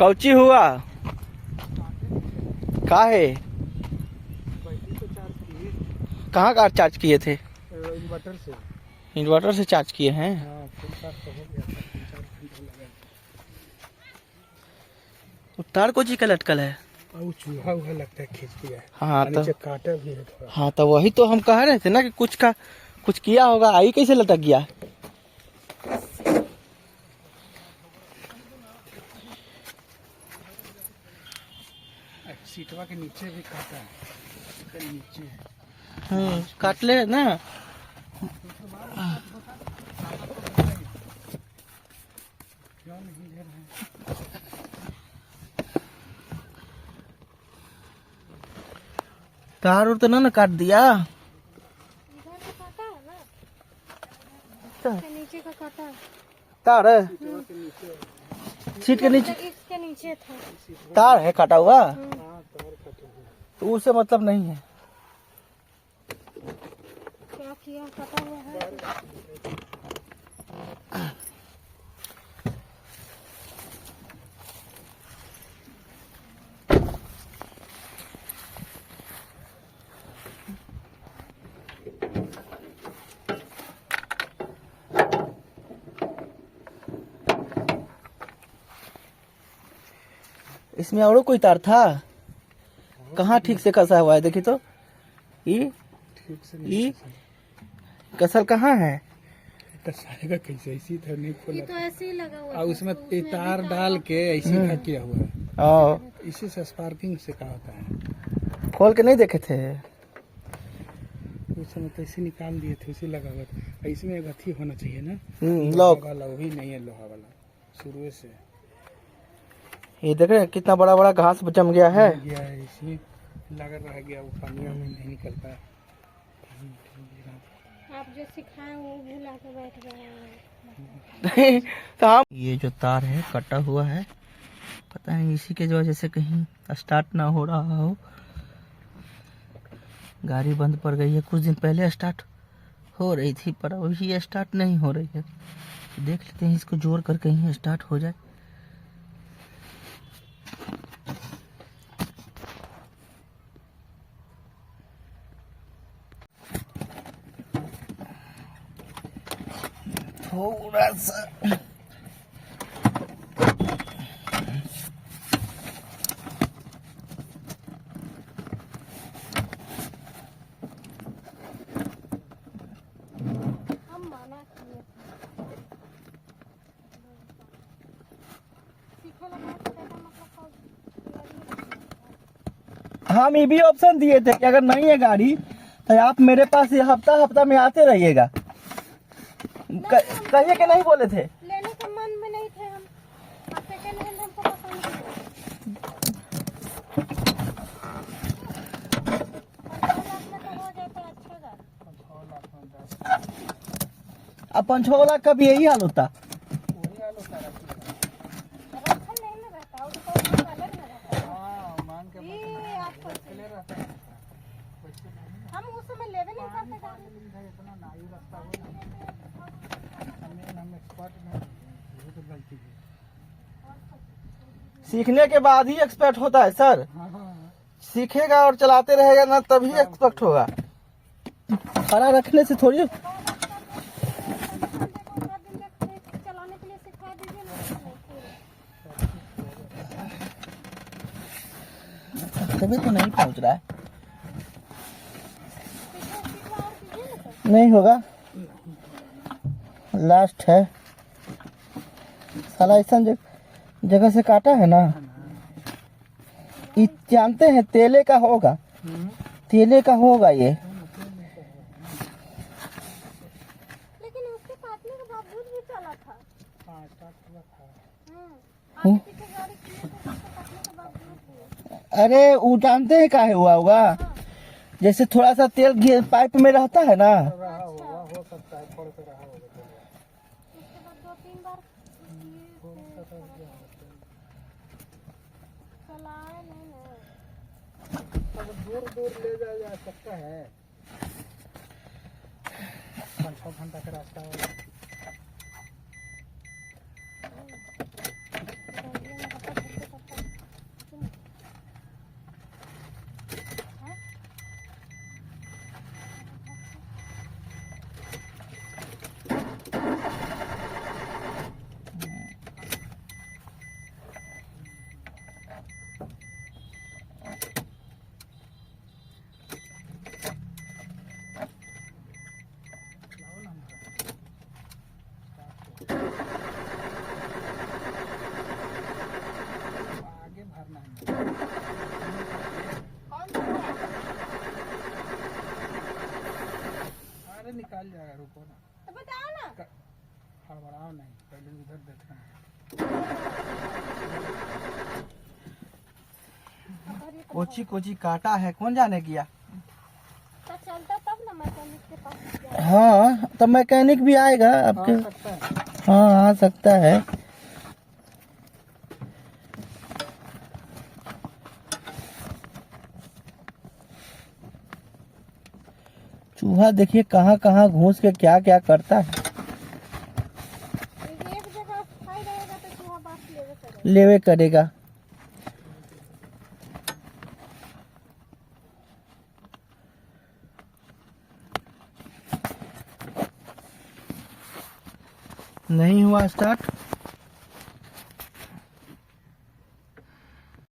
Cauchy हुआ का है? कहाँ का चार्ज किए थे? इन्वर्टर से। इन्वर्टर से चार्ज किए हैं। हाँ, फुल चार्ज तो हो गया था, 3-4 घंटा लगा। तो तार कोची का लटकल है। और वो चूहा उहा लगता है खींच दिया है। हाँ तो नीचे कांटा भी है थोड़ा। हाँ तो वही तो हम कह रहे थे ना कि कुछ किया होगा। आई कैसे लटक गया? सीटवा के नीचे भी काटा है, इसके नीचे। काट ले ना। क्यों नहीं ले रहे हैं? तार उर तो ना काट दिया। इधर का काटा है ना, इसके नीचे का काटा है। तार है सीट के नीचे, इसके नीचे था। तार है काटा हुआ। हाँ, तार कटे हुए। तो उससे मतलब नहीं है। क्या किया, कटा हुआ है। इसमें और कोई तार था? कहाँ ठीक से कसा हुआ है? देखिए तो ये ठीक से कसल कहाँ है? कसाएगा कैसे? ऐसी तो नहीं ये खोला तो ऐसे ही लगा हुआ और उसमें तार डाल के ऐसे का किया हुआ है। और इसी से स्पार्किंग से का होता है। खोल के नहीं देखे थे? उस समय तो ऐसे निकाल दिए थे, उसी लगा हुआ था। इसमें एक अथी होना चाहिए ना, लॉक लोहा वाला। वही नहीं है लोहा वाला शुरू से। ये देख रहे हैं कितना बड़ा बड़ा घास जम गया है। गया है इसमें, लगा रह गया। वो पानी में नहीं निकल पाया। आप जो सिखाए वो भूला के बैठ गए हैं। तो हम ये जो तार है कटा हुआ है, पता नहीं इसी के वजह से कहीं स्टार्ट ना हो रहा हो। गाड़ी बंद पड़ गई है। कुछ दिन पहले स्टार्ट हो रही थी पर अभी स्टार्ट नहीं हो रही है। देख लेते हैं इसको जोड़ कर कहीं स्टार्ट हो जाए। थोड़ा सा हम माना किए सीखे लगा तो कहता मतलब हम ये भी ऑप्शन दिए थे कि अगर नहीं है गाड़ी तो आप मेरे पास ये हफ्ता हफ्ता में आते रहिएगा। कहिए कि नहीं बोले थे? लेने के मन में नहीं थे हम। और सेकंड हैंड हमको पसंद है। 5 लाख में तो हो जाता है अच्छा गाड़ी। अपन 6 लाख का भी यही हाल होता। रखल नहीं ना रहता, और तो अलग ना रहता है। ये आपको हम उस समय लेवे नहीं करते गाड़ी। सीखने के बाद ही एक्सपर्ट होता है सर। सीखेगा और चलाते रहेगा ना तभी एक्सपर्ट होगा। खड़ा रखने से थोड़ी। चलाने के लिए सिखा दीजिए ना। तभी तो नहीं पहुंच रहा है। नहीं होगा, लास्ट है। साला ऐसा जगह से काटा है ना। ये जानते हैं तेले का होगा, तेले का होगा ये। लेकिन उसके काटने के बावजूद भी चला था। हम्म। आगे पीछे गाड़ी किए थे, उसके काटने के बावजूद भी। अरे वो जानते हैं काहे हुआ होगा? जैसे थोड़ा सा तेल पाइप में रहता है ना। हो सकता है, थोड़ा सा रहा होगा। उसके बाद 2-3 बार चलाए नहीं ना। दूर दूर ले जाया जा सकता है। 5-6 घंटा का रास्ता होगा। निकाल जाएगा, रुको ना। तो बताओ ना। हड़बड़ाओ नहीं, पहले उधर देखना है। कोची कोची काटा है, कौन जाने किया। तो चलता तब ना मैकेनिक के पास जाए। हाँ तो मैकेनिक भी आएगा आपके। आ सकता है। हाँ आ सकता है। चूहा देखिए कहाँ कहाँ घुस के क्या क्या करता है। एक जगह खाई रहेगा तो चूहा बात लेवे करेगा। लेवे करेगा। नहीं हुआ स्टार्ट।